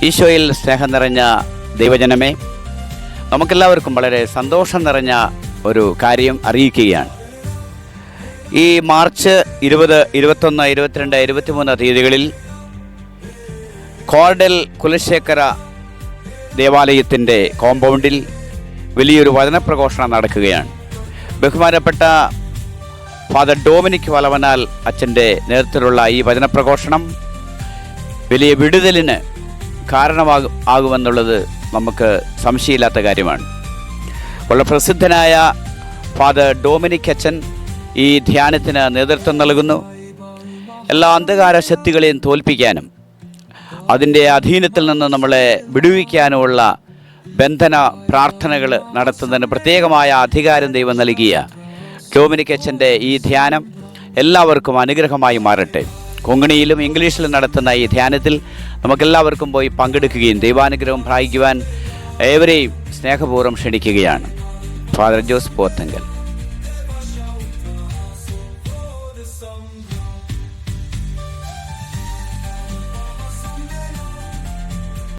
ഈശോയിൽ സ്നേഹം നിറഞ്ഞ ദൈവജനമേ, നമുക്കെല്ലാവർക്കും വളരെ സന്തോഷം നിറഞ്ഞ ഒരു കാര്യം അറിയിക്കുകയാണ്. ഈ മാർച്ച് 20, 21, 22, 23 തീയതികളിൽ കോർഡൽ കുലശേഖര ദേവാലയത്തിൻ്റെ കോമ്പൗണ്ടിൽ വലിയൊരു വചനപ്രഘോഷണം നടക്കുകയാണ്. ബഹുമാനപ്പെട്ട ഫാദർ ഡൊമിനിക് വലവനാൽ അച്ഛൻ്റെ നേതൃത്വത്തിലുള്ള ഈ വചനപ്രഘോഷണം വലിയ വിടുതലിന് കാരണമാകുമെന്നുള്ളത് നമുക്ക് സംശയമില്ലാത്ത കാര്യമാണ്. വളരെ പ്രസിദ്ധനായ ഫാദർ ഡൊമിനിക് അച്ഛൻ ഈ ധ്യാനത്തിന് നേതൃത്വം നൽകുന്നു. എല്ലാ അന്ധകാര ശക്തികളെയും തോൽപ്പിക്കാനും അതിൻ്റെ അധീനത്തിൽ നിന്ന് നമ്മളെ വിടുവിക്കാനുമുള്ള ബന്ധന പ്രാർത്ഥനകൾ നടത്തുന്നതിന് പ്രത്യേകമായ അധികാരം ദൈവം നൽകിയ ഡൊമിനിക് അച്ഛൻ്റെ ഈ ധ്യാനം എല്ലാവർക്കും അനുഗ്രഹമായി മാറട്ടെ. കൊങ്ങിണിയിലും ഇംഗ്ലീഷിലും നടത്തുന്ന ഈ ധ്യാനത്തിൽ നമുക്കെല്ലാവർക്കും പോയി പങ്കെടുക്കുകയും ദൈവാനുഗ്രഹം പ്രാപിക്കുവാൻ ഏവരെയും സ്നേഹപൂർവ്വം ക്ഷണിക്കുകയാണ്. ഫാദർ ജോസ് പോത്തങ്കൽ.